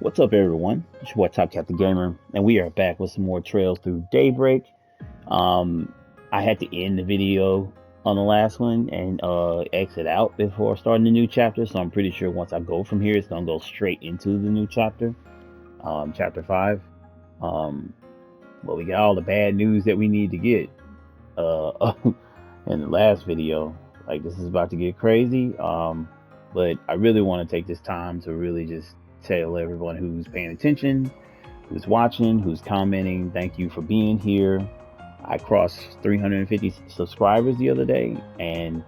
What's up, everyone? It's your boy Top Cat the Gamer, and we are back with some more Trails Through Daybreak. Um, I had to end the video on the last one and exit out before starting the new chapter, so I'm pretty sure once I go from here, it's gonna go straight into the new chapter, chapter 5. Um, but we got all the bad news that we need to get in the last video. Like, this is about to get crazy. But I really want to take this time to really just tell everyone who's paying attention, who's watching, who's commenting, thank you for being here. I crossed 350 subscribers the other day, and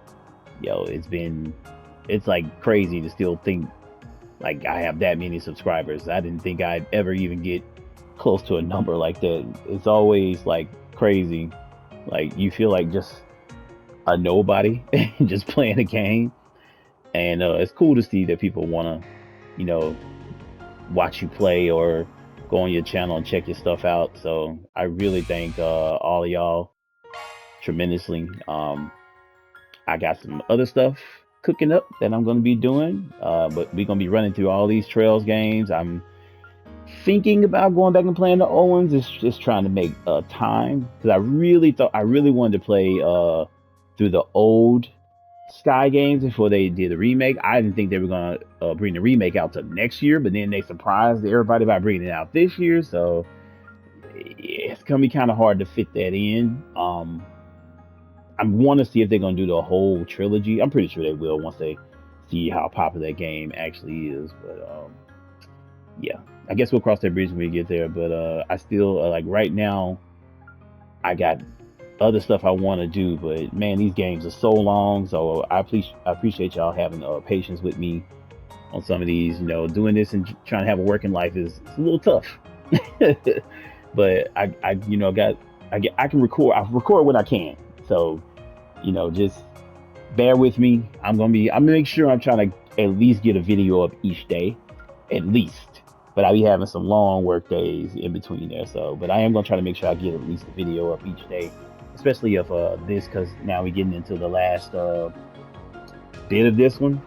it's like crazy to still think like I have that many subscribers. I didn't think I'd ever even get close to a number like that. It's always like crazy. Like, you feel like just a nobody just playing a game, and it's cool to see that people want to, you know, watch you play or go on your channel and check your stuff out. So I really thank all of y'all tremendously. I got some other stuff cooking up that I'm going to be doing, but we're going to be running through all these Trails games. I'm thinking about going back and playing the old ones. It's just trying to make time, because I really wanted to play through the old Sky games before they did the remake. I didn't think they were gonna bring the remake out till next year, but then they surprised everybody by bringing it out this year. So yeah, it's gonna be kind of hard to fit that in. I want to see if they're gonna do the whole trilogy. I'm pretty sure they will once they see how popular that game actually is. But yeah, I guess we'll cross that bridge when we get there. But I still like right now. I got other stuff I want to do, but man, these games are so long. So I appreciate y'all having patience with me on some of these. You know, doing this and trying to have a working life is it's a little tough. But I you know got I can record. I record what I can. So just bear with me. I'm gonna make sure I'm trying to at least get a video up each day, at least. But I'll be having some long work days in between there. So, but I am gonna try to make sure I get at least a video up each day, especially of this, because now we're getting into the last bit of this one.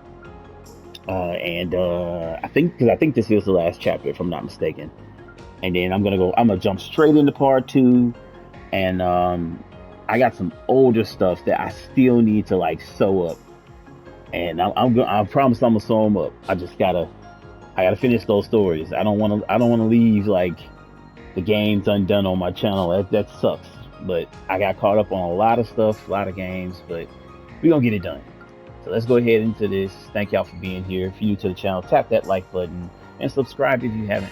And I think this is the last chapter, if I'm not mistaken. And then I'm gonna jump straight into part two, and I got some older stuff that I still need to like sew up, and I promise I'm gonna sew them up. I gotta finish those stories. I don't want to leave like the games undone on my channel. That sucks. But I got caught up on a lot of stuff, a lot of games, but we're gonna get it done. So let's go ahead into this. Thank y'all for being here. If you're new to the channel, tap that like button and subscribe if you haven't.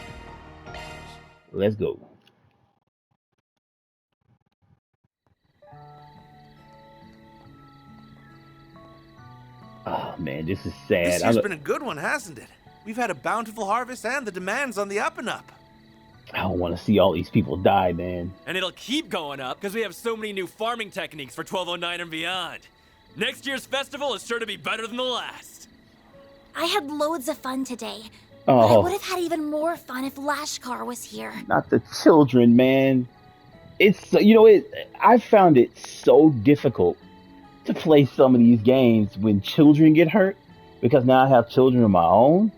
Let's go. Oh man, this is sad. This year's been a good one, hasn't it? We've had a bountiful harvest and the demand's on the up and up. I don't want to see all these people die, man. And it'll keep going up because we have so many new farming techniques for 1209 and beyond. Next year's festival is sure to be better than the last. I had loads of fun today. Oh, But I would have had even more fun if Lashkar was here. not the children, man. It's I found it so difficult to play some of these games when children get hurt, because now I have children of my own,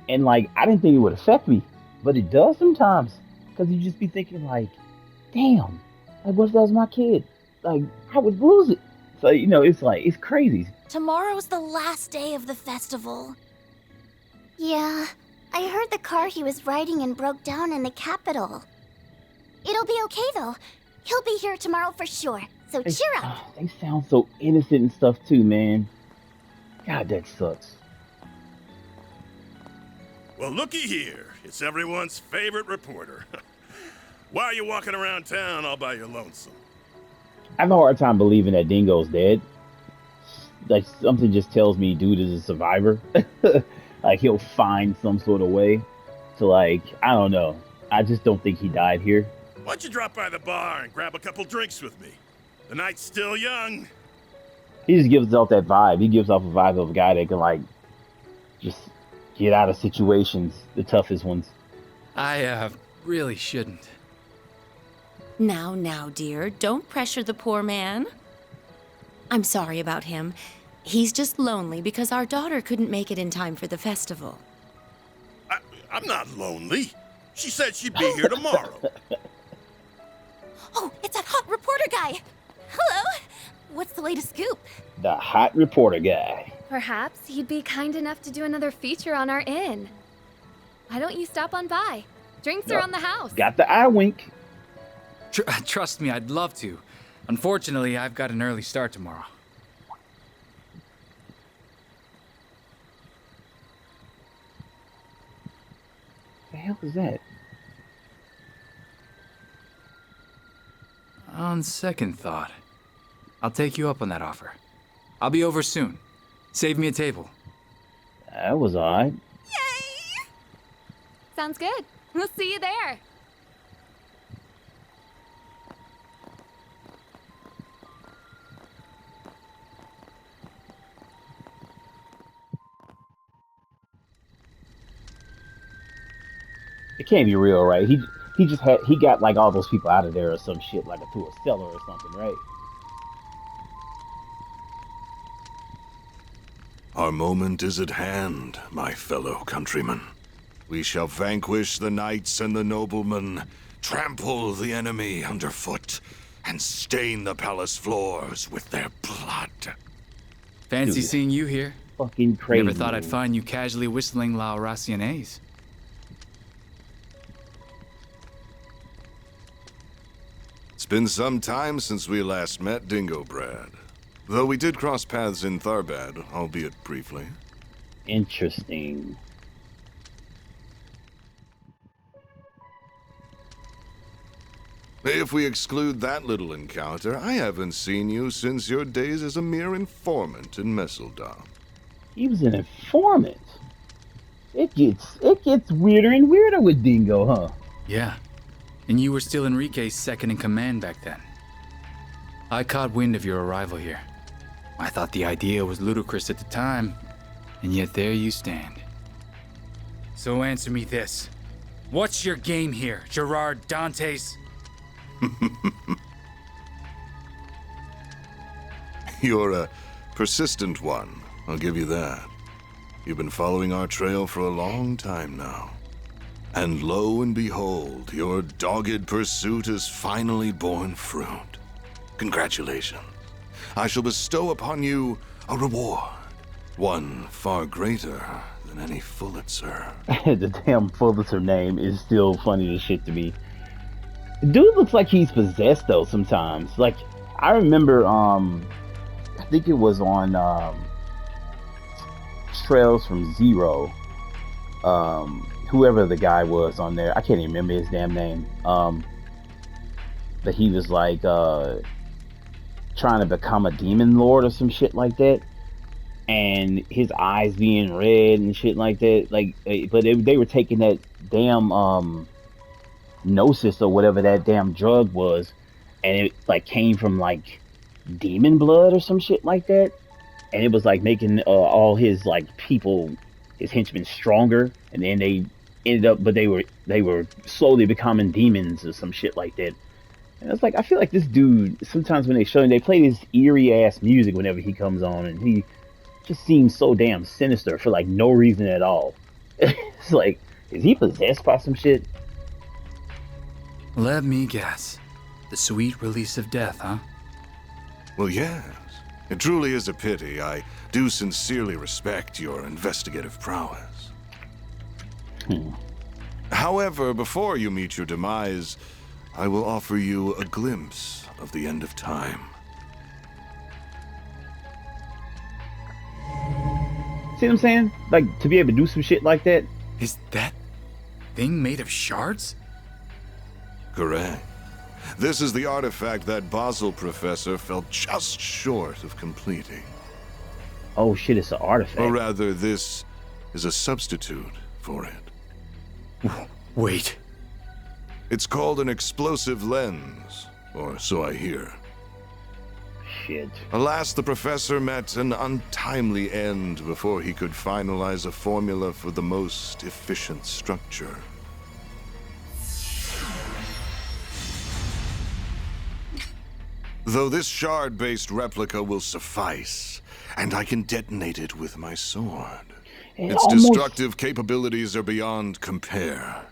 and like I didn't think it would affect me, but it does sometimes, because you just be thinking like, damn, like what if that was my kid? Like I would lose it. So it's like it's crazy. Tomorrow's the last day of the festival. Yeah, I heard the car he was riding in broke down in the capital. It'll be okay though. He'll be here tomorrow for sure, so cheer up. They sound so innocent and stuff too, man. God, that sucks. Well, looky here. It's everyone's favorite reporter. Why are you walking around town all by your lonesome? I have a hard time believing that Dingo's dead. Like something just tells me dude is a survivor. Like he'll find some sort of way to like, I don't know. I just don't think he died here. Why don't you drop by the bar and grab a couple drinks with me? The night's still young. He just gives off that vibe. He gives off a vibe of a guy that can like just get out of situations, the toughest ones. I really shouldn't. Now, dear, don't pressure the poor man. I'm sorry about him. He's just lonely because our daughter couldn't make it in time for the festival. I'm not lonely. She said she'd be here tomorrow. Oh, it's that hot reporter guy. Hello. What's the latest scoop? The hot reporter guy. Perhaps he'd be kind enough to do another feature on our inn. Why don't you stop on by? Drinks are on the house. Got the eye wink. Trust me, I'd love to. Unfortunately, I've got an early start tomorrow. The hell is that? On second thought, I'll take you up on that offer. I'll be over soon. Save me a table. That was odd. Yay! Sounds good. We'll see you there. It can't be real, right? He got like all those people out of there or some shit, like through a cellar or something, right? Our moment is at hand, my fellow countrymen. We shall vanquish the knights and the noblemen, trample the enemy underfoot, and stain the palace floors with their blood. Fancy Dude, seeing you here. Fucking crazy. Never thought I'd find you casually whistling La Raciones. It's been some time since we last met, Dingo Brad. Though we did cross paths in Tharbad, albeit briefly. Interesting. If we exclude that little encounter, I haven't seen you since your days as a mere informant in Messeldom. He was an informant. It gets weirder and weirder with Dingo, huh? Yeah. And you were still Enrique's second in command back then. I caught wind of your arrival here. I thought the idea was ludicrous at the time, and yet there you stand. So answer me this. What's your game here, Gerard Dantes? You're a persistent one, I'll give you that. You've been following our trail for a long time now. And lo and behold, your dogged pursuit has finally borne fruit. Congratulations. I shall bestow upon you a reward. One far greater than any Pulitzer. The damn Pulitzer name is still funny as shit to me. Dude looks like he's possessed though sometimes. Like, I remember, I think it was on Trails from Zero. Whoever the guy was on there, I can't even remember his damn name. But he was like trying to become a demon lord or some shit like that, and his eyes being red and shit like that. Like, but they were taking that damn gnosis or whatever that damn drug was, and it like came from like demon blood or some shit like that, and it was like making all his like people, his henchmen, stronger, and then they ended up, but they were slowly becoming demons or some shit like that. And it's like, I feel like this dude, sometimes when they show him, they play this eerie ass music whenever he comes on, and he just seems so damn sinister for like no reason at all. It's like, is he possessed by some shit? Let me guess. The sweet release of death, huh? Well, yes. It truly is a pity. I do sincerely respect your investigative prowess. However, before you meet your demise, I will offer you a glimpse of the end of time. See what I'm saying? Like, to be able to do some shit like that. Is that thing made of shards? Correct. This is the artifact that Basel professor fell just short of completing. Oh shit, it's an artifact. Or rather, this is a substitute for it. Wait. It's called an explosive lens, or so I hear. Shit. Alas, the professor met an untimely end before he could finalize a formula for the most efficient structure. Though this shard-based replica will suffice, and I can detonate it with my sword. It Its almost, destructive capabilities are beyond compare.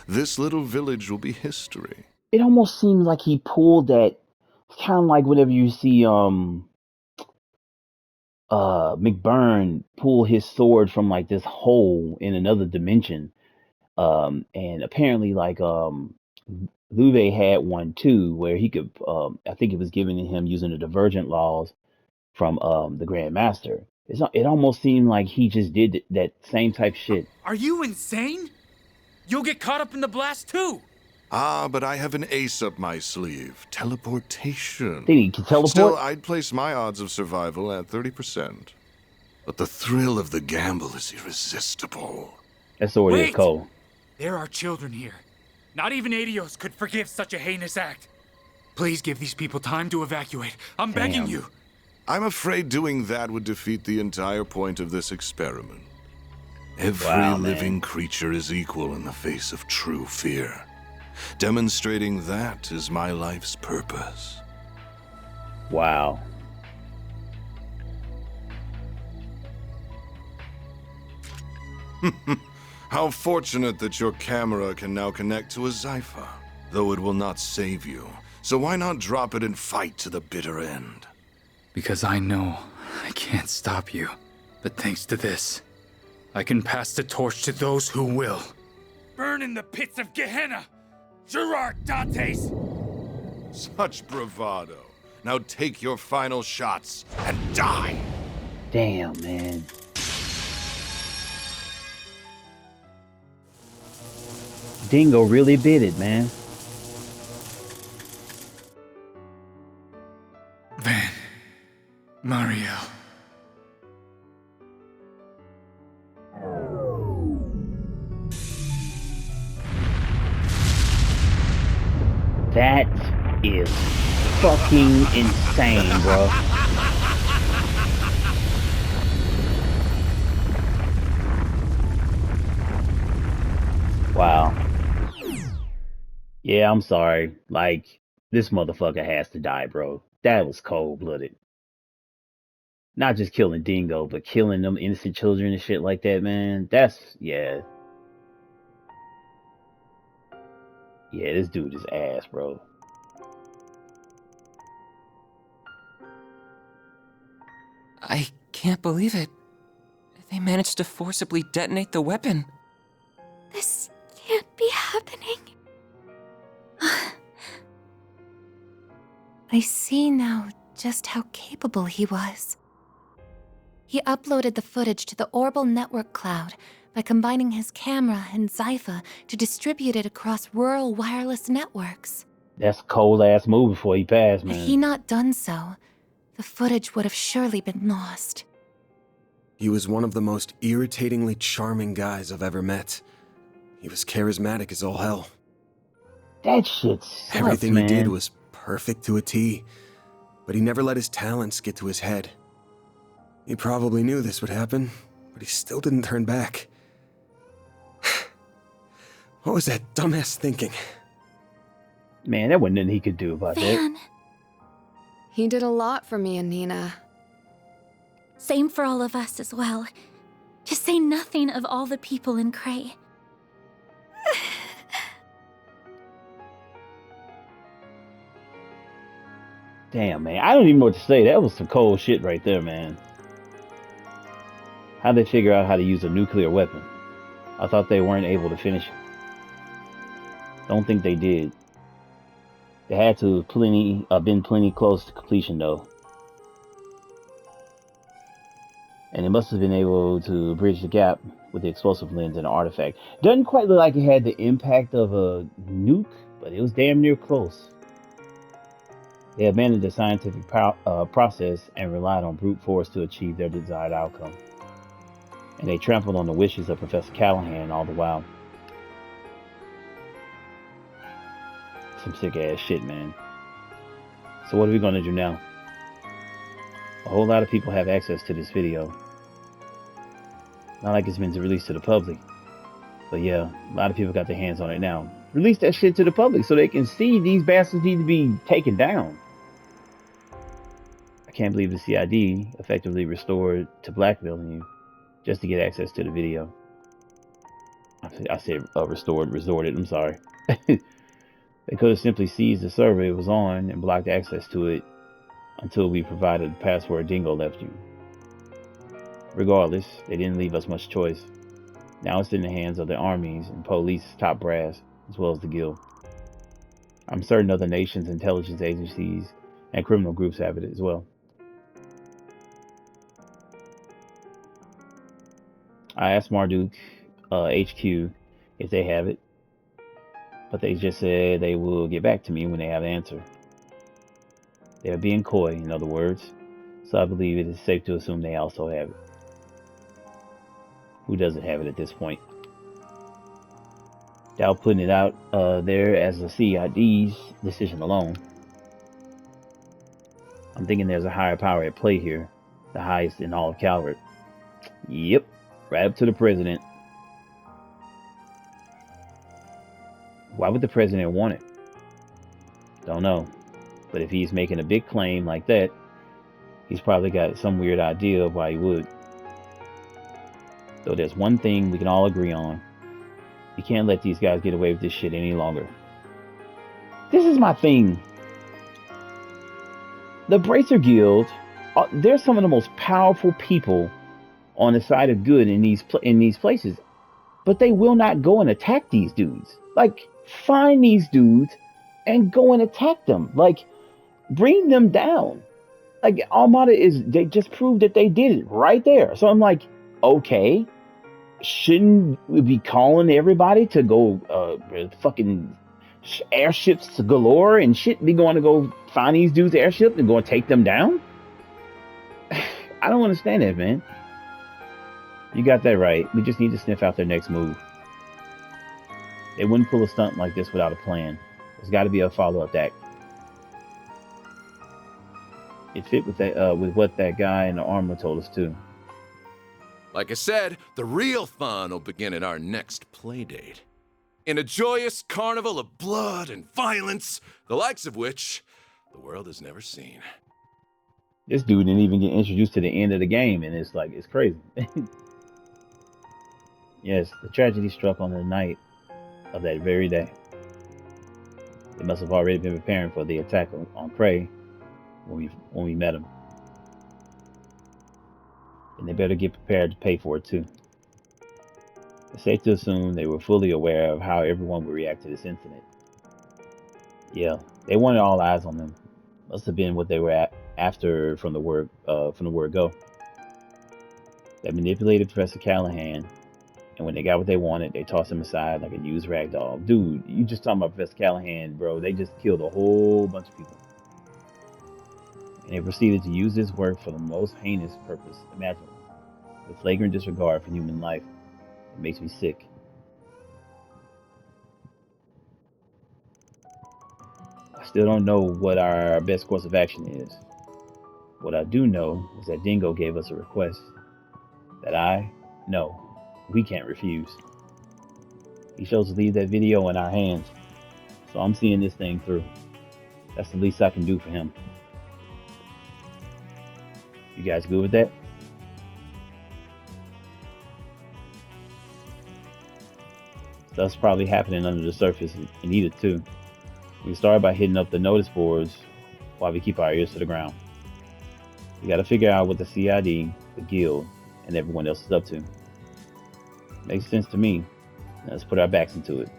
This little village will be history. it almost seems like he pulled that, kind of like whenever you see McBurn pull his sword from like this hole in another dimension. And apparently like Luve had one too, where he could I think it was given to him using the divergent laws from the Grand Master. It almost seemed like he just did that same type shit. Are you insane? You'll get caught up in the blast too. Ah, but I have an ace up my sleeve. Teleportation. Think he can teleport? Still, I'd place my odds of survival at 30%. But the thrill of the gamble is irresistible. That's the word it is, Wait! Cole. There are children here. Not even Adios could forgive such a heinous act. Please give these people time to evacuate. I'm begging Damn. you. I'm afraid doing that would defeat the entire point of this experiment. Every Wow, man. living creature is equal in the face of true fear. Demonstrating that is my life's purpose. Wow. How fortunate that your camera can now connect to a Zypha. Though it will not save you, so why not drop it and fight to the bitter end? Because I know I can't stop you. But thanks to this, I can pass the torch to those who will. Burn in the pits of Gehenna! Gerard Dantes! Such bravado. Now take your final shots and die! Damn, man. Dingo really bit it, man. Van. Mario. That is fucking insane, bro. Wow. Yeah, I'm sorry. Like, this motherfucker has to die, bro. That was cold-blooded. Not just killing Dingo, but killing them innocent children and shit like that, man. That's, yeah. Yeah, this dude is ass, bro. I can't believe it. They managed to forcibly detonate the weapon. This can't be happening. I see now just how capable he was. He uploaded the footage to the Orbital Network cloud by combining his camera and Zypha to distribute it across rural wireless networks. That's a cold-ass move before he passed, Had man. he not done so, the footage would have surely been lost. He was one of the most irritatingly charming guys I've ever met. He was charismatic as all hell. That shit sucks, Everything man. he did was perfect to a T, but he never let his talents get to his head. He probably knew this would happen, but he still didn't turn back. What was that dumbass thinking? Man, there wasn't nothing he could do about that. Van, He did a lot for me and Nina. same for all of us as well. To say nothing of all the people in Cray. Damn, man. I don't even know what to say. That was some cold shit right there, man. How'd they figure out how to use a nuclear weapon? I thought they weren't able to finish it. Don't think they did. They had to have been plenty close to completion, though. And it must have been able to bridge the gap with the explosive lens and the artifact. Doesn't quite look like it had the impact of a nuke, but it was damn near close. They abandoned the scientific process and relied on brute force to achieve their desired outcome. And they trampled on the wishes of Professor Callahan all the while. Some sick ass shit, man. So what are we gonna do now? A whole lot of people have access to this video. Not like it's been released to the public. But yeah, a lot of people got their hands on it now. Release that shit to the public so they can see these bastards need to be taken down. I can't believe the CID effectively restored to blackmailing you just to get access to the video. I said resorted, I'm sorry. They could have simply seized the server it was on and blocked access to it until we provided the password Dingo left you. Regardless, they didn't leave us much choice. Now it's in the hands of the armies and police top brass, as well as the guild. I'm certain other nations' intelligence agencies and criminal groups have it as well. I asked Marduk HQ if they have it, but they just said they will get back to me when they have an answer. They're being coy, in other words, so I believe it is safe to assume they also have it. Who doesn't have it at this point? Without putting it out there as a CID's decision alone. I'm thinking there's a higher power at play here, the highest in all of Calvert. Yep, right up to the president. Why would the president want it? Don't know. But if he's making a big claim like that, he's probably got some weird idea of why he would. Though there's one thing we can all agree on. You can't let these guys get away with this shit any longer. This is my thing. The Bracer Guild, they're some of the most powerful people on the side of good in these places. But they will not go and attack these dudes. Like, find these dudes and go and attack them. Like, bring them down. Like, Armada they just proved that they did it right there. So I'm like, okay, shouldn't we be calling everybody to go fucking airships to galore and shit? Be going to go find these dudes' airship and go and take them down? I don't understand that, man. You got that right. We just need to sniff out their next move. They wouldn't pull a stunt like this without a plan. There's got to be a follow-up act. It fit with that, with what that guy in the armor told us too. Like I said, the real fun will begin at our next playdate. In a joyous carnival of blood and violence, the likes of which the world has never seen. This dude didn't even get introduced to the end of the game, and it's like, it's crazy. Yes, the tragedy struck on the night of that very day. They must have already been preparing for the attack on Cray when we met him. And they better get prepared to pay for it too. It's safe to assume they were fully aware of how everyone would react to this incident. Yeah, they wanted all eyes on them. Must have been what they were after from the word go. They manipulated Professor Callahan, and when they got what they wanted, they tossed him aside like a used rag doll. Dude, you just talking about Professor Callahan, bro. They just killed a whole bunch of people. And they proceeded to use his work for the most heinous purpose imaginable, with flagrant disregard for human life. It makes me sick. I still don't know what our best course of action is. What I do know is that Dingo gave us a request that I know we can't refuse. He chose to leave that video in our hands, so I'm seeing this thing through. That's the least I can do for him. You guys good with that? Stuff's probably happening under the surface and needed too. We start by hitting up the notice boards while we keep our ears to the ground. We gotta figure out what the CID, the guild, and everyone else is up to. Makes sense to me. Now let's put our backs into it.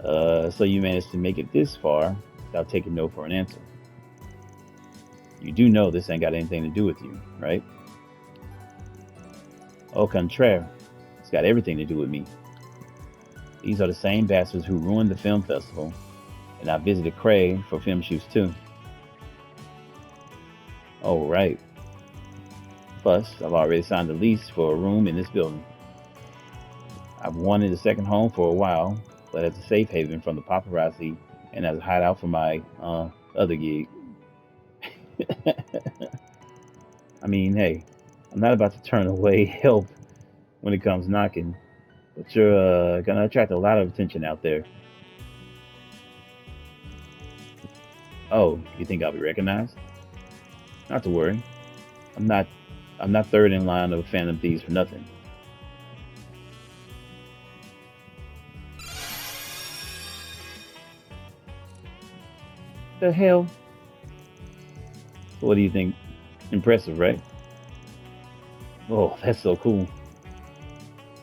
So you managed to make it this far without taking no for an answer. You do know this ain't got anything to do with you, right? Au contraire, it's got everything to do with me. These are the same bastards who ruined the film festival, and I visited Cray for film shoots too. Oh, right. Plus, I've already signed a lease for a room in this building. I've wanted a second home for a while, but as a safe haven from the paparazzi and as a hideout for my other gig. I mean, hey, I'm not about to turn away help when it comes knocking, but you're gonna attract a lot of attention out there. Oh, you think I'll be recognized? Not to worry. I'm not I'm not third in line of Phantom Thieves for nothing. The hell? So what do you think? Impressive, right? Oh, that's so cool.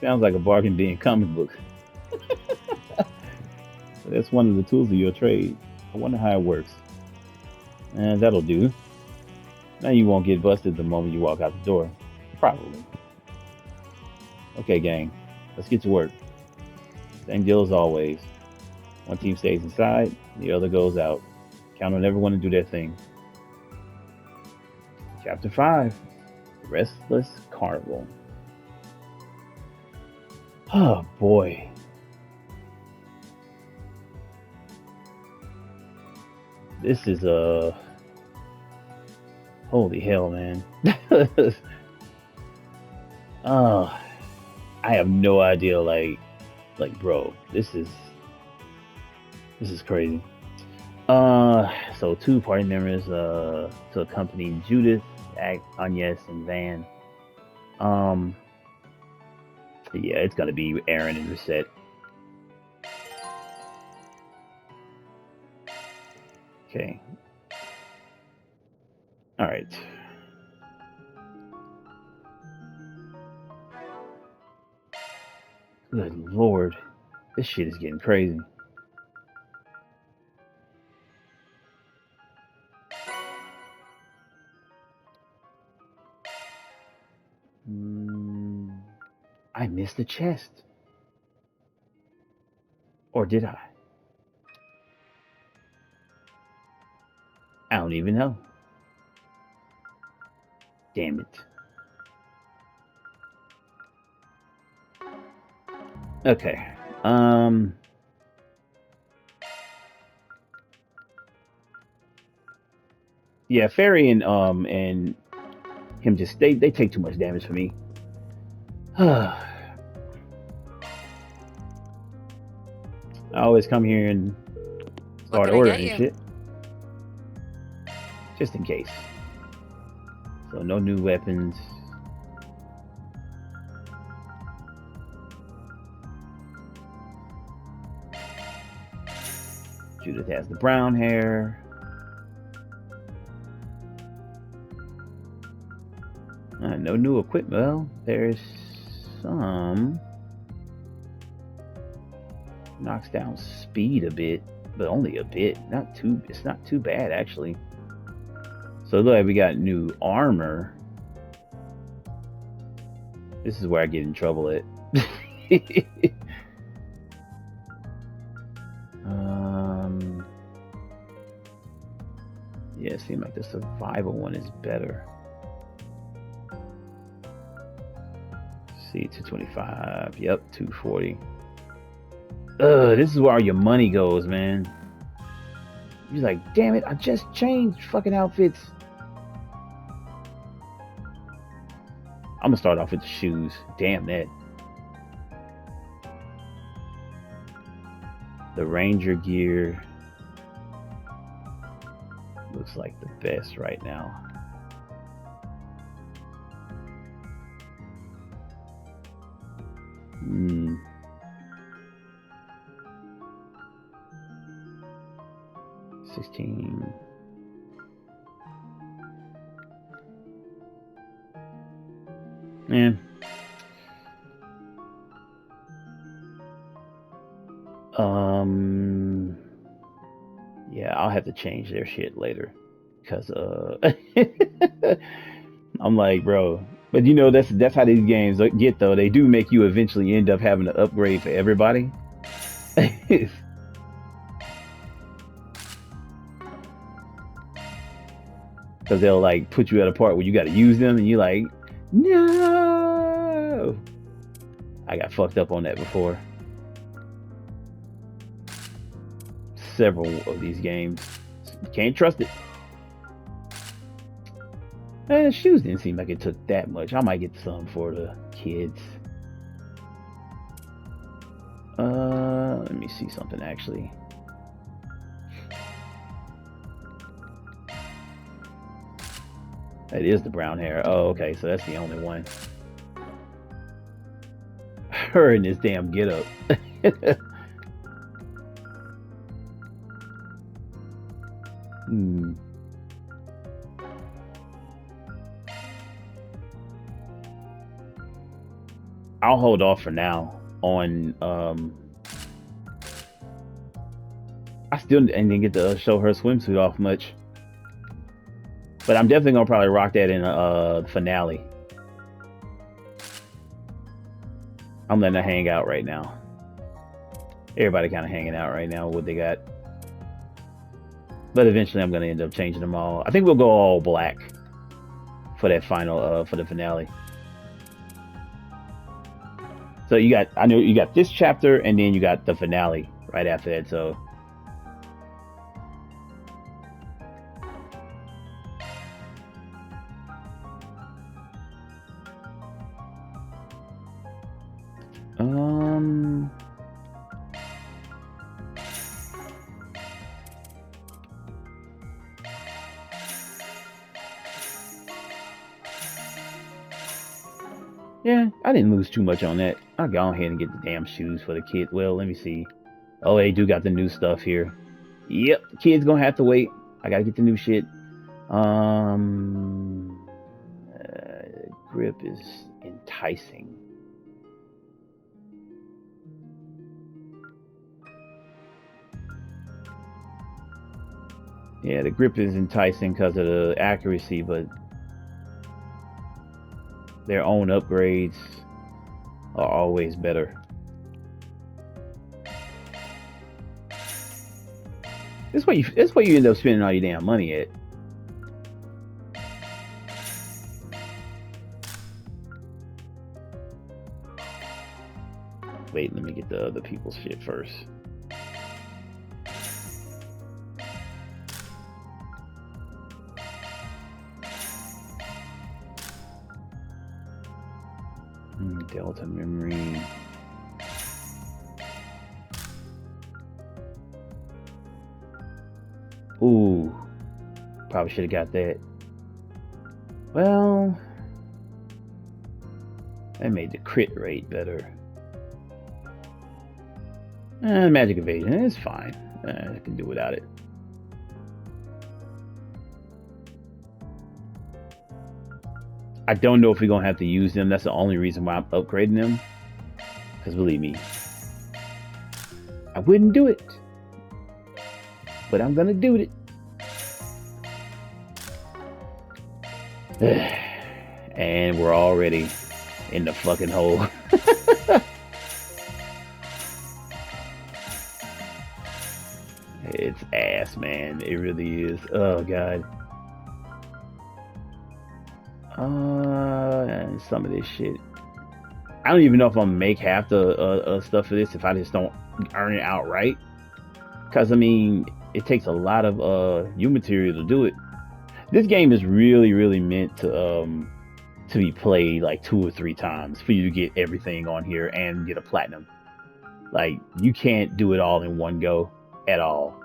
Sounds like a bargain being comic book. That's one of the tools of your trade. I wonder how it works. And that'll do. Now you won't get busted the moment you walk out the door. Probably. Okay, gang. Let's get to work. Same deal as always. One team stays inside, the other goes out. Count on everyone to do their thing. Chapter 5. Restless Carnival. Oh boy. This is holy hell, man. I have no idea, like bro, this is crazy. So two party members to accompany Judith, Agnes, and Van. Yeah, it's gonna be Aaron and Reset. Okay. All right. Good lord, this shit is getting crazy. I missed the chest. Or did I? I don't even know. Damn it. Okay. Yeah, Fairy and him just they take too much damage for me. I always come here and start ordering shit. Just in case. So no new weapons. Judith has the brown hair. No new equipment. Well, there's some. Knocks down speed a bit, but only a bit. It's not too bad actually. So look, we got new armor. This is where I get in trouble at. Yeah, it seems like the survival one is better. See, 225. Yep, 240. This is where all your money goes, man. He's like, damn it, I just changed fucking outfits. I'm gonna start off with the shoes. Damn that. The Ranger gear looks like the best right now. Hmm. $16. Yeah. Yeah, I'll have to change their shit later. Cause I'm like, bro. But you know that's how these games get though. They do make you eventually end up having to upgrade for everybody. Because they'll like put you at a part where you got to use them, and you're like, no. I got fucked up on that before. Several of these games, you can't trust it. And shoes didn't seem like it took that much. I might get some for the kids. Let me see something actually. That is the brown hair. Oh, okay, so that's the only one. Her in this damn getup. Hmm. I'll hold off for now on I still didn't get to show her swimsuit off much. But I'm definitely gonna probably rock that in a finale. I'm letting her hang out right now. Everybody kind of hanging out right now with what they got. But eventually I'm gonna end up changing them all. I think we'll go all black for that final for the finale. So you got, I know you got this chapter and then you got the finale right after that, so. Yeah, I didn't lose too much on that. I'll go ahead and get the damn shoes for the kid. Well, let me see. Oh, they do got the new stuff here. Yep, the kid's gonna have to wait. I gotta get the new shit. Grip is enticing. Yeah, the grip is enticing because of the accuracy, but their own upgrades are always better. That's where you end up spending all your damn money at. Wait, let me get the other people's shit first. Delta memory. Ooh, probably should have got that. Well, that made the crit rate better. Magic evasion is fine. I can do without it. I don't know if we're gonna have to use them. That's the only reason why I'm upgrading them. Because believe me, I wouldn't do it. But I'm gonna do it. And we're already in the fucking hole. It's ass, man. It really is. Oh, God. And some of this shit. I don't even know if I'm gonna make half the stuff for this if I just don't earn it outright. Because, I mean, it takes a lot of new material to do it. This game is really, really meant to be played like 2 or 3 times for you to get everything on here and get a platinum. Like, you can't do it all in one go at all.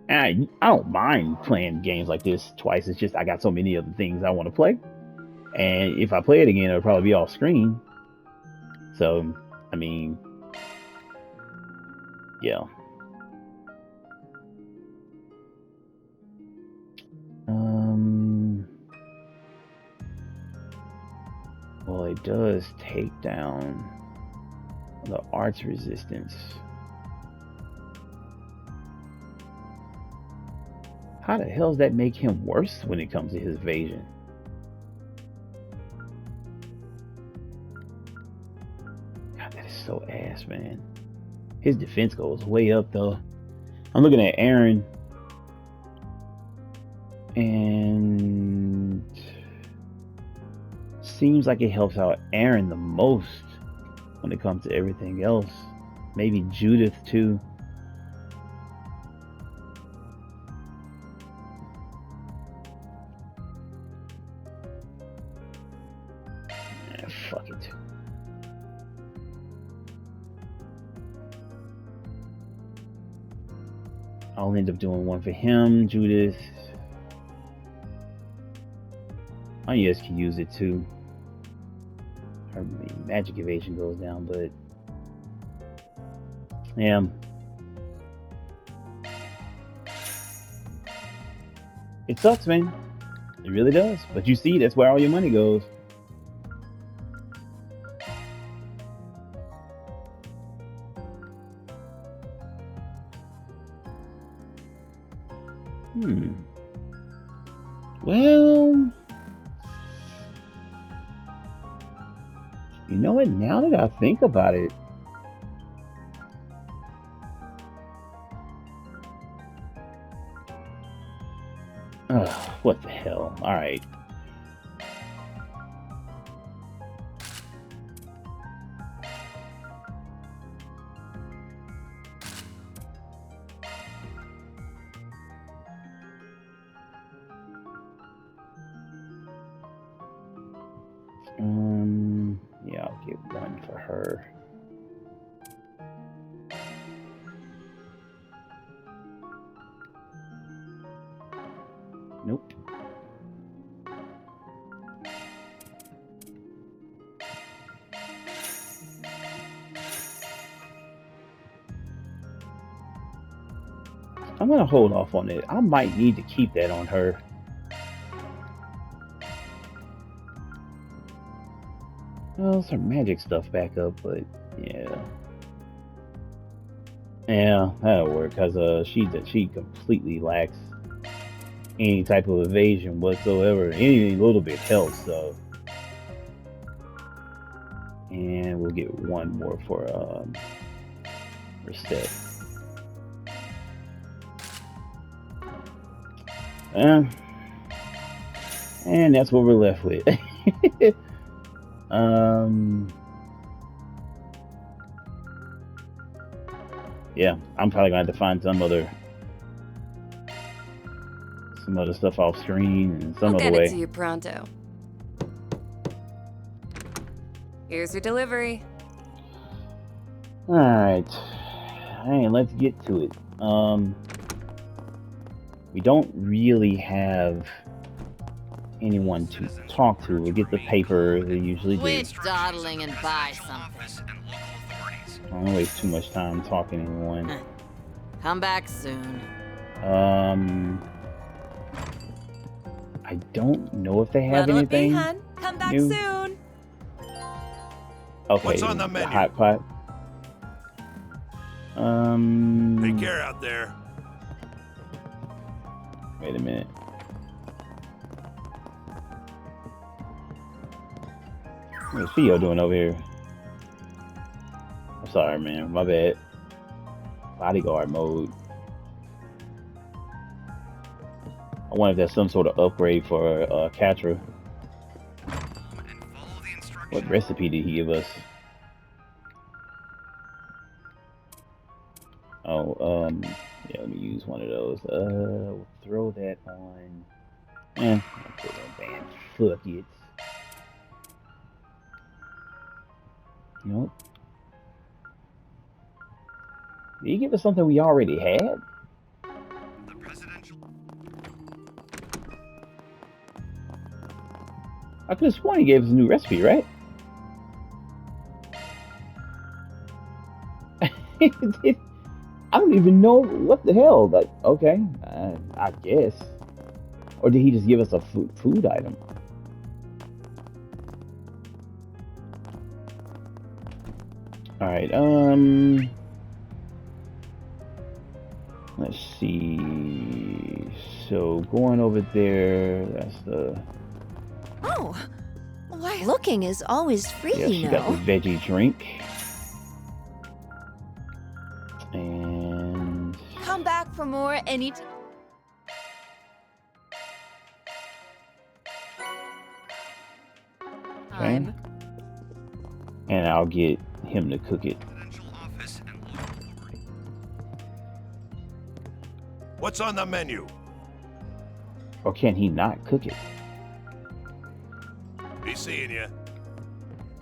And I don't mind playing games like this twice. It's just I got so many other things I want to play. And if I play it again, it'll probably be off screen. So, I mean, yeah. Well, it does take down the arts resistance. How the hell does that make him worse when it comes to his evasion? God, that is so ass, man. His defense goes way up, though. I'm looking at Aaron. And seems like it helps out Aaron the most when it comes to everything else. Maybe Judith, too. Fuck it. I'll end up doing one for him, Judith. Onias can use it too. Her magic evasion goes down, but yeah. It sucks, man. It really does. But you see, that's where all your money goes. Well, you know what? Now that I think about it, what the hell? All right. Yeah, I'll get one for her. Nope. I'm gonna hold off on it. I might need to keep that on her. Well, some magic stuff back up, but yeah. Yeah, that'll work, because she completely lacks any type of evasion whatsoever. Any little bit helps, so. And we'll get one more for reset. And that's what we're left with. Yeah, I'm probably gonna have to find some other stuff off screen and some I'll other get way. it to you pronto. Here's your delivery. All right, hey, let's get to it. We don't really have anyone to talk to. We'll get the paper they usually do. Quit dawdling and buy something. I don't waste too much time talking to anyone. Come back soon. I don't know if they have What'll it be, anything. hun? Come back new. soon. Okay, What's on the menu? hot pot. Take care out there. Wait a minute. What's Theo doing over here? I'm sorry, man. My bad. Bodyguard mode. I wonder if that's some sort of upgrade for Catra. What recipe did he give us? Oh, yeah, let me use one of those. We'll throw that on. I'll put it on band. Fuck it. Nope. Did he give us something we already had? I could have sworn he gave us a new recipe, right? I don't even know what the hell. Like, okay, I guess. Or did he just give us a food item? All right. Let's see. So going over there, that's the. Oh, why looking is always free, Yeah, she you got know. the veggie drink. And Come back for more anytime. okay. And I'll get him to cook it. What's on the menu? Or can he not cook it? Be seeing you.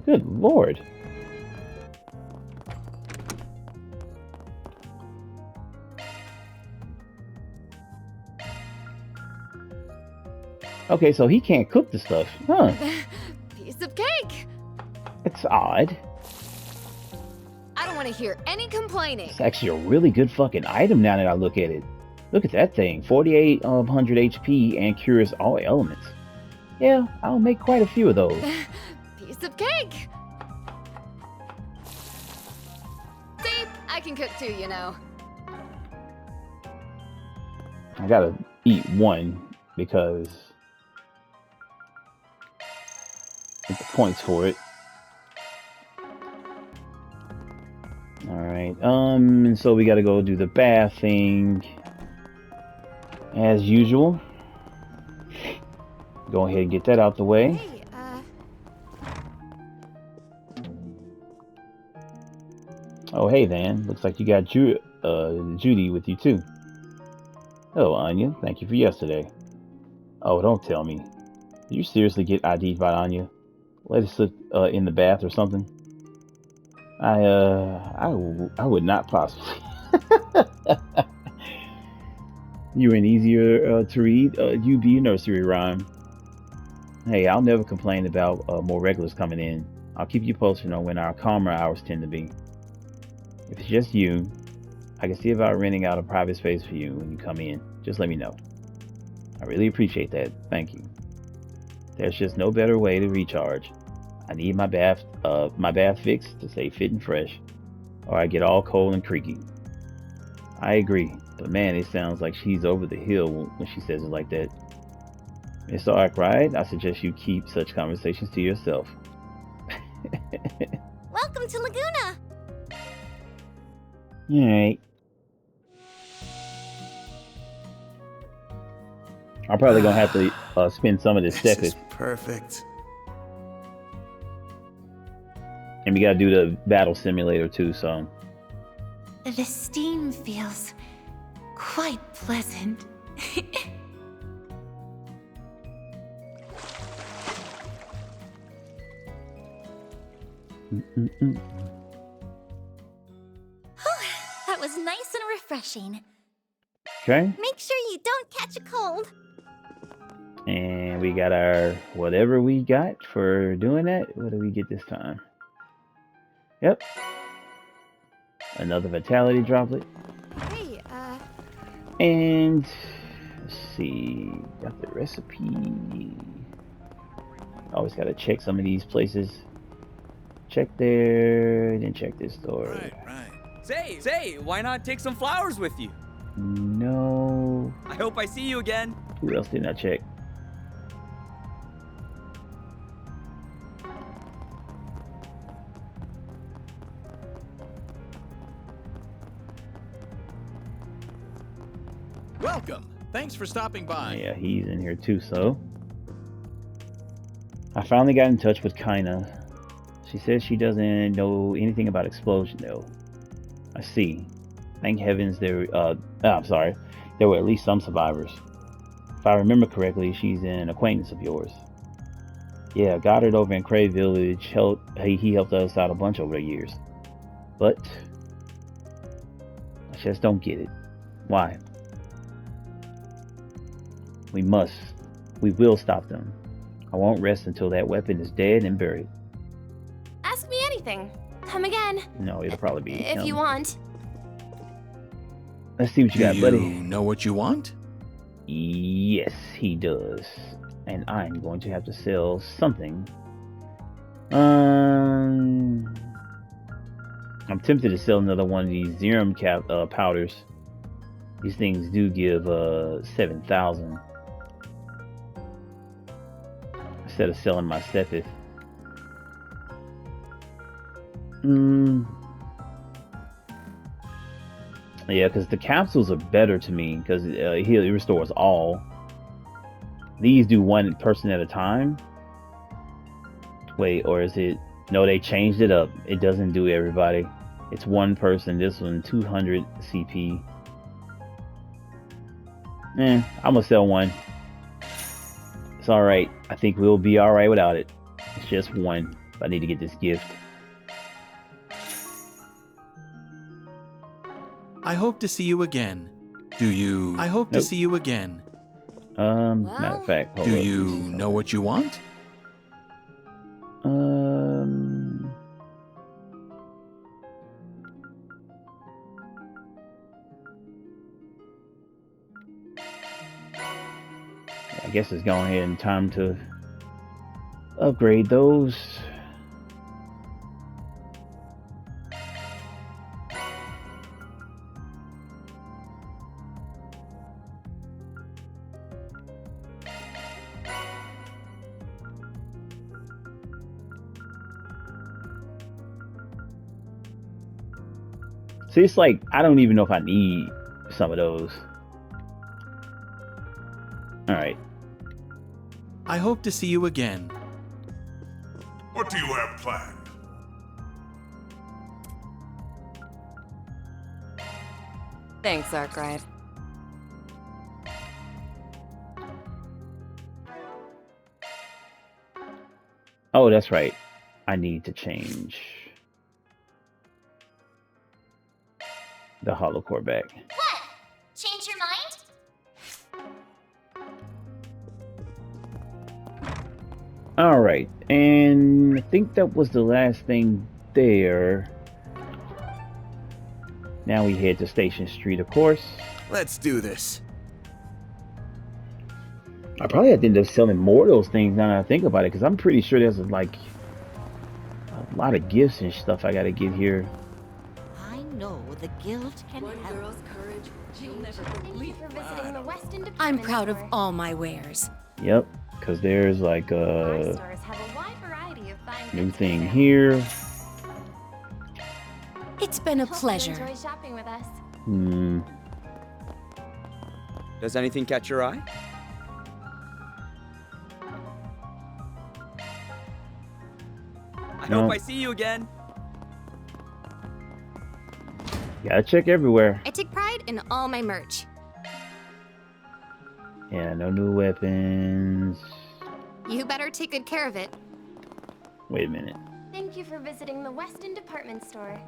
Good lord. Okay, so he can't cook the stuff. Huh. Piece of cake. It's odd. I don't want to hear any complaining. It's actually a really good fucking item now that I look at it. Look at that thing. 4800 HP and cures all elements. Yeah, I'll make quite a few of those. Piece of cake. See, I can cook too, you know. I gotta eat one because I get the points for it. Alright, and so we gotta go do the bath thing as usual. Go ahead and get that out the way. Hey, Oh, hey, Van. Looks like you got Judy with you, too. Hello, Anya. Thank you for yesterday. Oh, don't tell me. Did you seriously get ID'd by Anya? Let us slip in the bath or something? I would not possibly. You're an easier to read. You be a nursery rhyme. Hey, I'll never complain about more regulars coming in. I'll keep you posted on when our calmer hours tend to be. If it's just you, I can see about renting out a private space for you when you come in. Just let me know. I really appreciate that. Thank you. There's just no better way to recharge. I need my bath fixed to stay fit and fresh, or I get all cold and creaky. I agree, but man, it sounds like she's over the hill when she says it like that. It's alright, right? I suggest you keep such conversations to yourself. Welcome to Laguna. Alright. I'm probably gonna have to spend some of this This stuff. is perfect. And we gotta do the battle simulator too, so. The steam feels quite pleasant. That was nice and refreshing. Okay. Make sure you don't catch a cold. And we got our whatever we got for doing that. What do we get this time? Yep. Another vitality droplet. hey, And let's see. Got the recipe. Always gotta check some of these places. Check there, then check this store. Right. Say, why not take some flowers with you? No. I hope I see you again. Who else didn't I check? Welcome. Thanks for stopping by. Yeah, he's in here too, so. I finally got in touch with Kaina. She says she doesn't know anything about explosion though. I see. Thank heavens there I'm sorry. There were at least some survivors. If I remember correctly, she's an acquaintance of yours. Yeah, Goddard over in Cray Village he helped us out a bunch over the years. But I just don't get it. Why? We will stop them. I won't rest until that weapon is dead and buried. ask me anything. Come again. No, it'll probably be If him. you want. Let's see what you got, buddy. Do you know what you want? Yes, he does. And I'm going to have to sell something. I'm tempted to sell another one of these serum powders. These things do give 7,000. Instead of selling my Sepith. Yeah, because the capsules are better to me because he restores all. These do one person at a time. Wait, or is it? No, they changed it up. It doesn't do everybody. It's one person. This one, 200 CP. I'm gonna sell one. It's alright. I think we'll be alright without it. It's just one. I need to get this gift. I hope to see you again. Do you? I hope to see you again. Matter of fact, hold Do up. you know what you want? I guess it's going ahead and time to upgrade those. See, it's like, I don't even know if I need some of those. Alright. I hope to see you again. What do you have planned? Thanks, Arkwright. Oh, that's right. I need to change the holocore back. What? Change your mind? Alright, and I think that was the last thing there. Now we head to Station Street, of course. Let's do this. I probably have to end up selling more of those things now that I think about it, because I'm pretty sure there's like a lot of gifts and stuff I gotta get here. I know the guild can help. Girl's courage. You'll never believe. Thank you for visiting the Weston Department I'm proud of Store. all my wares. Yep, because there's like Our a stores have a wide variety of fine new goods for thing sale. here. It's been a Hope you pleasure. enjoy shopping with us. Does anything catch your eye? I No. hope I see you again. Gotta check everywhere. I take pride in all my merch. Yeah, no new weapons. You better take good care of it. Wait a minute. Thank you for visiting the Weston Department Store.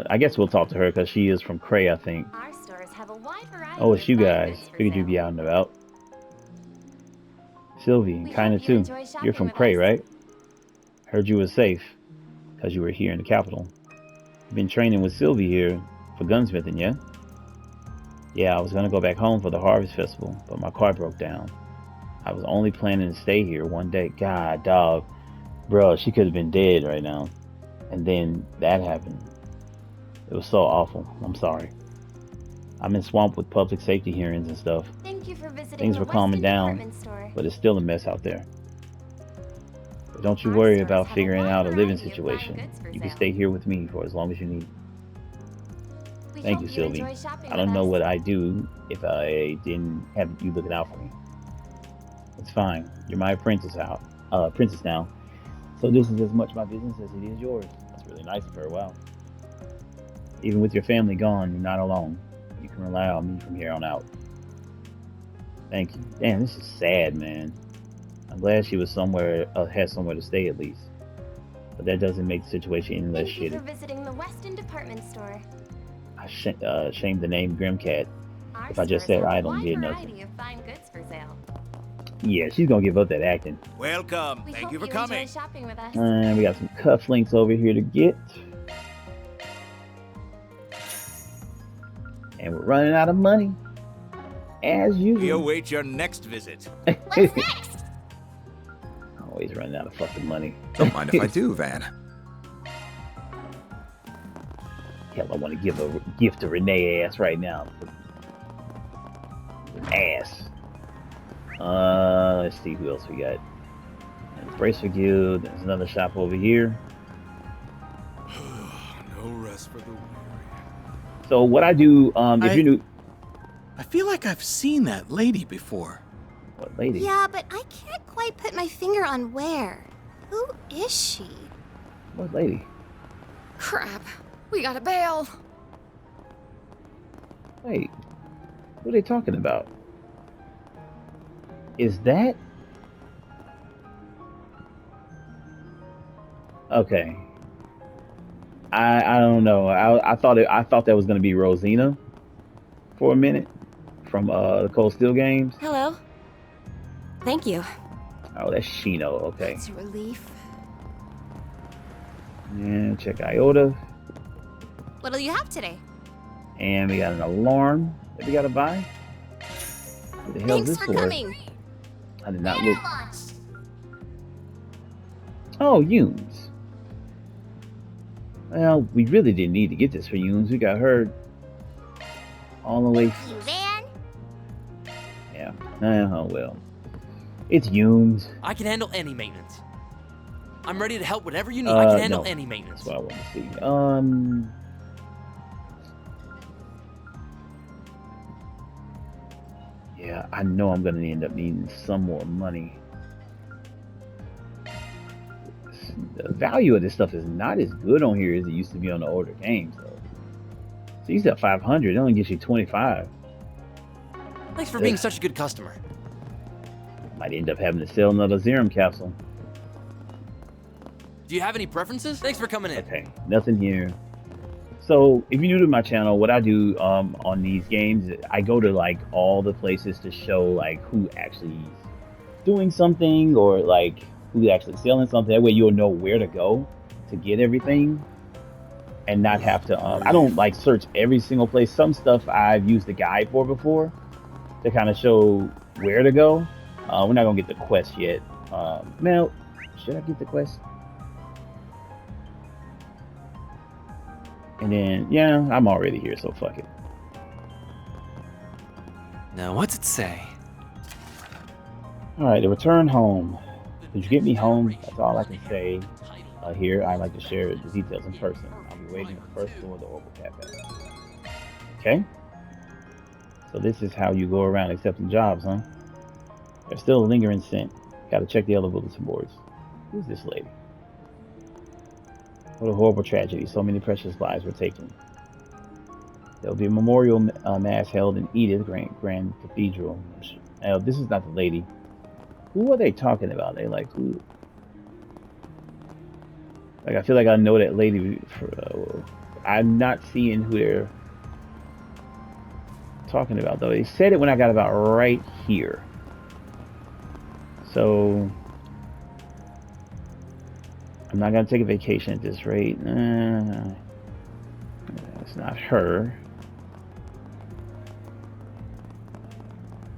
I guess we'll talk to her because she is from Cray, I think. Our stores have a wide variety Oh, it's of you fine guys. goods for Figured you'd sale. be out and about. Sylvie, We kinda hope you too. enjoy shopping You're from with Cray, us. right? Heard you were safe because you were here in the capital. You've been training with Sylvie here for gunsmithing, yeah? Yeah, I was gonna go back home for the Harvest Festival, but my car broke down. I was only planning to stay here one day. God, dog. Bro, she could have been dead right now. And then that happened. It was so awful. I'm sorry. I'm in swamp with public safety hearings and stuff. Thank you for visiting Things the were calming Weston down, Department Store. but it's still a mess out there. But don't you Our worry stores about have a figuring wide out a living variety of fine situation. goods for You can sale. stay here with me for as long as you need. We Thank hope you, Sylvie. enjoy shopping I don't with know us. what I'd do if I didn't have you looking out for me. It's fine. You're my princess now. So this is as much my business as it is yours. That's really nice of her. Wow. Even with your family gone, you're not alone. You can rely on me from here on out. Thank you. Damn, this is sad, man. I'm glad she was had somewhere to stay at least. But that doesn't make the situation any less Thank you for shitty. visiting the Weston Department Store. I shamed the name Grimcat Our if I just stores said have a idle and wide did variety nothing. of fine goods for sale. Yeah, she's gonna give up that acting. Welcome. We Thank hope you for enjoy coming. shopping with us. And we got some cufflinks over here to get. And we're running out of money. As We usual. await your next visit. What's next? Always running out of fucking money. Don't mind if I do, Van. Hell, I want to give a gift to Renee ass right now. Ass. Let's see who else we got. And Bracer Guild. There's another shop over here. No rest for the weary. So what I do, if you're new, I feel like I've seen that lady before. what lady? Yeah, but I can't quite put my finger on where. Who is she? What lady? Crap. We gotta bail. Wait, what are they talking about? Is that? Okay. I don't know. I thought that was gonna be Rosina for a minute from the Cold Steel games. Hello. Thank you. Oh, that's Shino. Okay. It's a relief. And check Iota. What'll you have today? And we got an alarm that we gotta buy. What the hell is Thanks this for for? coming. I did not look. Oh, Yunes. Well, we really didn't need to get this for Yunes. We got her all the way. You Van? Yeah. Oh well. It's Yunes. I can handle any maintenance. I'm ready to help whatever you need. I can handle No. any maintenance. That's what I want to see. Yeah, I know I'm gonna end up needing some more money. The value of this stuff is not as good on here as it used to be on the older games, though. So you said 500, it only gives you 25. Thanks for being such a good customer. Might end up having to sell another Serum capsule. Do you have any preferences? Thanks for coming in. Okay, nothing here. So if you're new to my channel, what I do on these games, I go to like all the places to show like who actually is doing something or like who's actually selling something. That way you'll know where to go to get everything and not have to. I don't like search every single place. Some stuff I've used the guide for before to kind of show where to go. We're not gonna get the quest yet. Now, should I get the quest? And then, yeah, I'm already here, so fuck it. Now, what's it say? Alright, the return home. Did you get me home? That's all I can say. Here, I like to share the details in person. I'll be waiting at the first floor of the Orbital Cafe. Okay. So this is how you go around accepting jobs, huh? There's still a lingering scent. Gotta check the other bulletin boards. Who's this lady? What a horrible tragedy. So many precious lives were taken. There'll be a memorial mass held in Edith Grand Cathedral. Now, this is not the lady. Who are they talking about? They like who? Like I feel like I know that lady. I'm not seeing who they're talking about though. They said it when I got about right here. So I'm not gonna take a vacation at this rate. It's not her.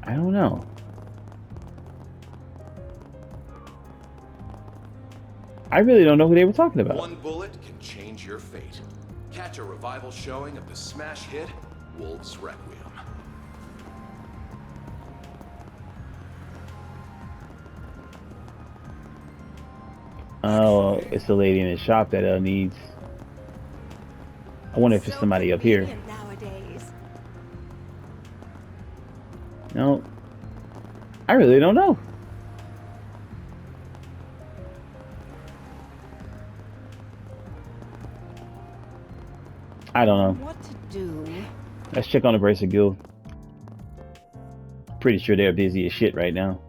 I don't know. I really don't know who they were talking about. One bullet can change your fate. Catch a revival showing of the smash hit Wolf's Requiem. Oh, it's the lady in the shop that needs. I wonder if it's somebody up here. No, I really don't know. I don't know. What to do? Let's check on the Bracer Guild. Pretty sure they're busy as shit right now.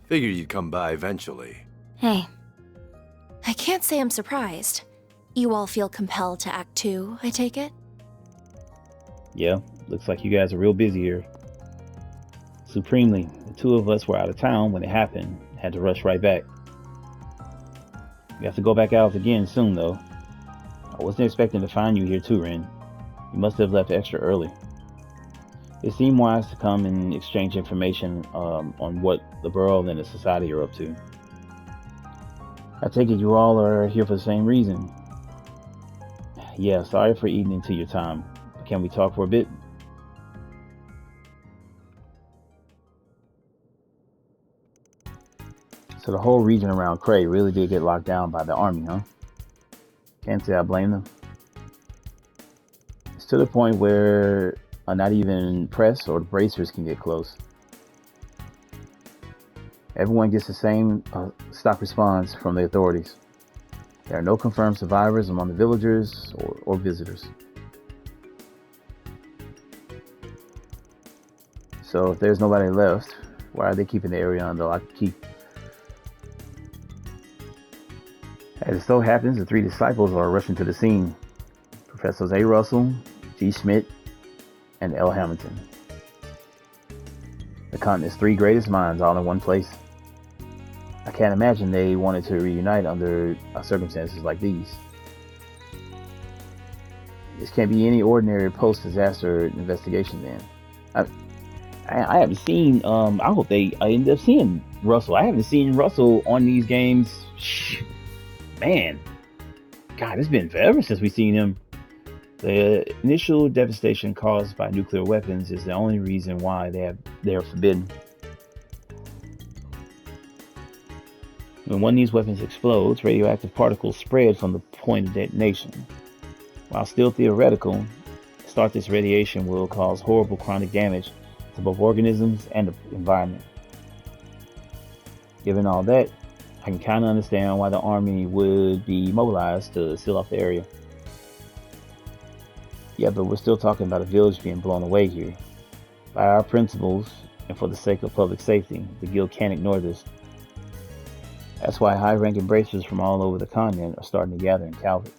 Figured you'd come by eventually. Hey. I can't say I'm surprised. You all feel compelled to act too, I take it? Yeah, looks like you guys are real busy here. Supremely, the two of us were out of town when it happened. Had to rush right back. We have to go back out again soon, though. I wasn't expecting to find you here too, Ren. You must have left extra early. It seemed wise to come and exchange information on what the Burrow and the Society are up to. I take it you all are here for the same reason. Yeah, sorry for eating into your time. Can we talk for a bit? So the whole region around Cray really did get locked down by the army, huh? Can't say I blame them. It's to the point where not even press or the bracers can get close. Everyone gets the same stock response from the authorities. There are no confirmed survivors among the villagers or visitors. So if there's nobody left, why are they keeping the area under lock and key? As it so happens, the three disciples are rushing to the scene. Professors A. Russell, G. Schmidt, and L. Hamilton. The continent's three greatest minds all in one place. I can't imagine they wanted to reunite under circumstances like these. This can't be any ordinary post-disaster investigation then. I haven't seen, I hope I end up seeing Russell. I haven't seen Russell on these games. Man, God, it's been forever since we've seen him. The initial devastation caused by nuclear weapons is the only reason why they are forbidden. When one of these weapons explodes, radioactive particles spread from the point of detonation. While still theoretical, start this radiation will cause horrible chronic damage to both organisms and the environment. Given all that, I can kind of understand why the army would be mobilized to seal off the area. Yeah, but we're still talking about a village being blown away here. By our principles, and for the sake of public safety, the Guild can't ignore this. That's why high-ranking bracers from all over the continent are starting to gather in Calvert.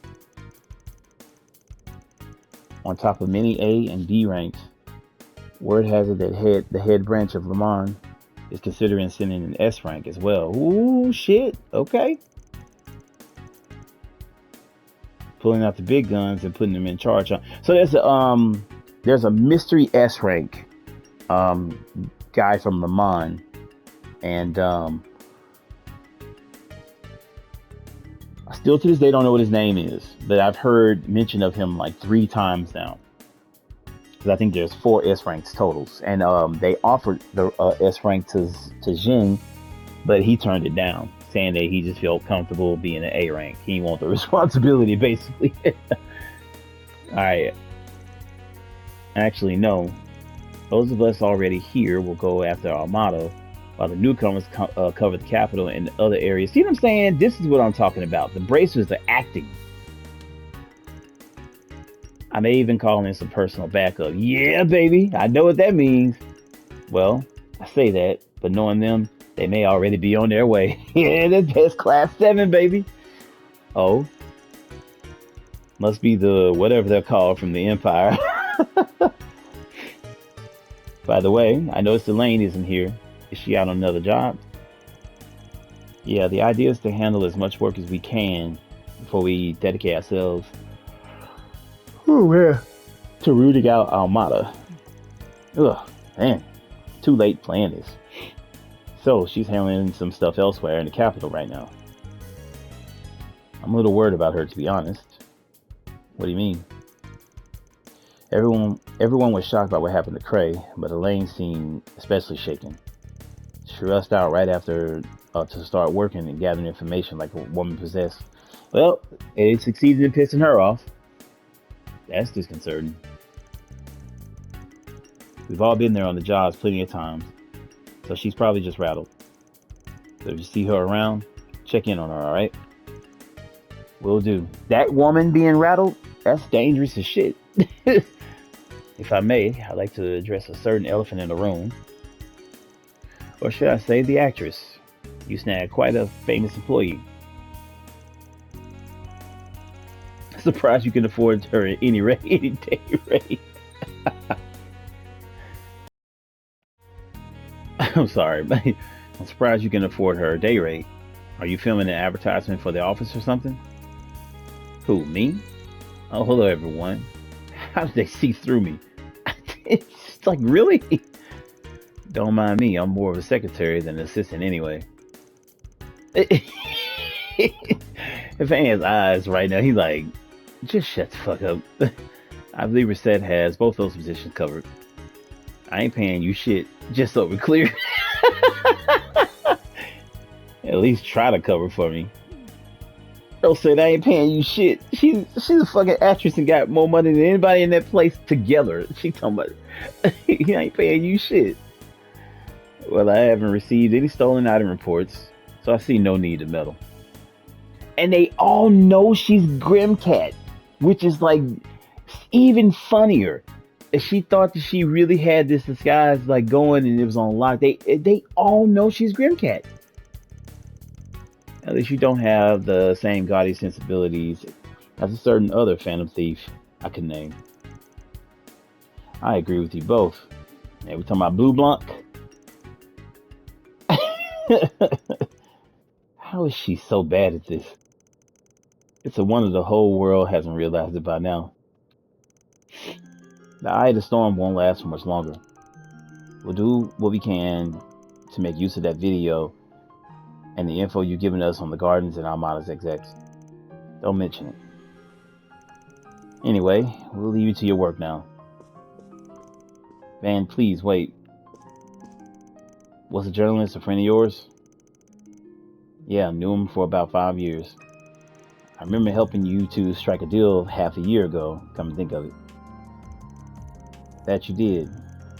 On top of many A and B ranks, word has it that the head branch of Le Mans is considering sending an S rank as well. Ooh, shit. Okay. Pulling out the big guns and putting them in charge. So there's a mystery S rank guy from Le Mans, and I still to this day don't know what his name is, but I've heard mention of him like 3 times now. Because I think there's 4 S ranks totals, and they offered the S rank to Jin, but he turned it down, saying that he just felt comfortable being an A rank. He didn't want the responsibility, basically. All right. Actually, no. Those of us already here will go after Armada, while the newcomers cover the capital and the other areas. See what I'm saying? This is what I'm talking about. The bracers are acting. I may even call in some personal backup. Yeah, baby. I know what that means. Well, I say that, but knowing them, they may already be on their way. Yeah, that's class 7, baby. Oh. Must be the whatever they're called from the Empire. By the way, I noticed Elaine isn't here. Is she out on another job? Yeah, the idea is to handle as much work as we can before we dedicate ourselves to rooting out Armada. Ugh, man, too late playing this. So she's handling some stuff elsewhere in the capital right now. I'm a little worried about her, to be honest. What do you mean? Everyone was shocked by what happened to Cray, but Elaine seemed especially shaken. She rushed out right after to start working and gathering information like a woman possessed. Well, it succeeded in pissing her off. That's disconcerting. We've all been there on the jobs plenty of times, so she's probably just rattled. So if you see her around, check in on her, alright? Will do. That woman being rattled, that's dangerous as shit. If I may, I'd like to address a certain elephant in the room. Or should I say the actress? You snagged quite a famous employee. Surprised you can afford her at any rate, any day rate. I'm sorry, but I'm surprised you can afford her day rate. Are you filming an advertisement for the office or something? Who, me? Oh, hello everyone. How did they see through me? It's like, really? Don't mind me, I'm more of a secretary than an assistant anyway. If Anne's eyes right now, he's like, just shut the fuck up. I believe Reset has both those positions covered. I ain't paying you shit, just so we're clear. At least try to cover for me. Girl said I ain't paying you shit. She's a fucking actress and got more money than anybody in that place together. She talking about he ain't paying you shit. Well, I haven't received any stolen item reports, so I see no need to meddle. And they all know she's Grimcat, which is like even funnier. She thought that she really had this disguise like going and it was on lock. They all know she's Grimcat. At least you don't have the same gaudy sensibilities as a certain other Phantom Thief I could name. I agree with you both. Hey, we talking about Blue Blanc? How is she so bad at this? It's a wonder the whole world hasn't realized it by now. The eye of the storm won't last for much longer. We'll do what we can to make use of that video and the info you've given us on the gardens and Armada's execs. Don't mention it. Anyway, we'll leave you to your work now. Van, please wait. Was the journalist a friend of yours? Yeah, I knew him for about 5 years. I remember helping you two strike a deal half a year ago, come to think of it. That you did.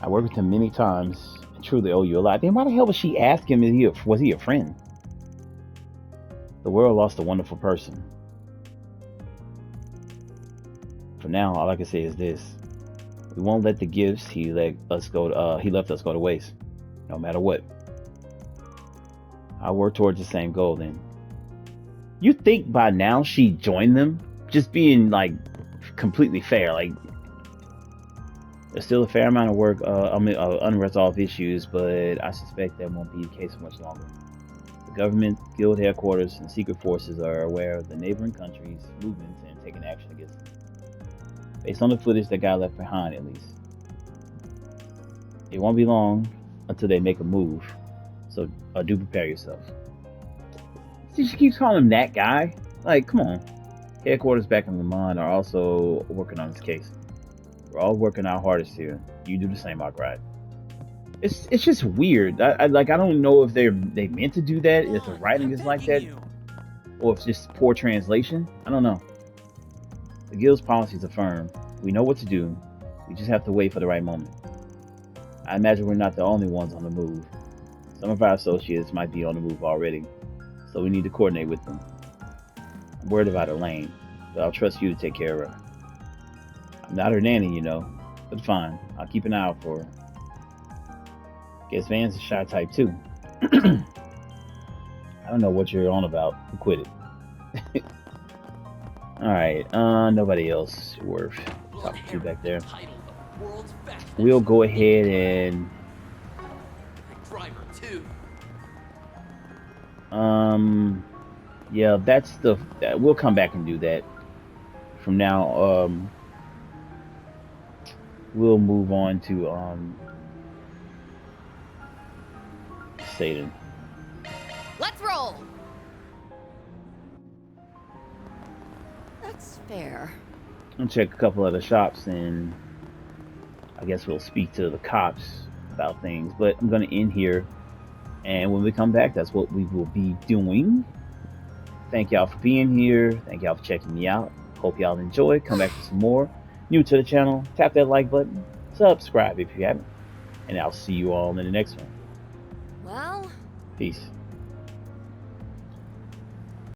I worked with him many times and truly owe you a lot. Then why the hell would she ask him if was he a friend? The world lost a wonderful person. For now, all I can say is this. We won't let the gifts he left us go to waste, no matter what. I'll work towards the same goal then. You think by now she joined them? Just being like completely fair. Like there's still a fair amount of work, unresolved issues, but I suspect that won't be the case for much longer. The government, guild headquarters, and secret forces are aware of the neighboring countries' movements and taking action against them. Based on the footage that got left behind, at least. It won't be long until they make a move, so do prepare yourself. See, she keeps calling him that guy. Like, come on. Headquarters back in Le Mans are also working on this case. We're all working our hardest here. You do the same, Arkwright. It's just weird. I don't know if they meant to do that, if the writing is like that, or if it's just poor translation. I don't know. The guild's policies are firm. We know what to do. We just have to wait for the right moment. I imagine we're not the only ones on the move. Some of our associates might be on the move already, so we need to coordinate with them. I'm worried about Elaine, but I'll trust you to take care of her. I'm not her nanny, you know, but fine. I'll keep an eye out for her. Guess Van's a shy type too. I don't know what you're on about. Quit it. Alright, nobody else worth talking to back there. We'll go ahead and yeah, that's the we'll come back and do that. From now, we'll move on to Satan. Let's roll. That's fair. I'll check a couple other shops and I guess we'll speak to the cops about things. But I'm gonna end here, and when we come back, that's what we will be doing. Thank y'all for being here. Thank y'all for checking me out. Hope y'all enjoy. Come back for some more. New to the channel, tap that like button. Subscribe if you haven't. And I'll see you all in the next one. Well, peace.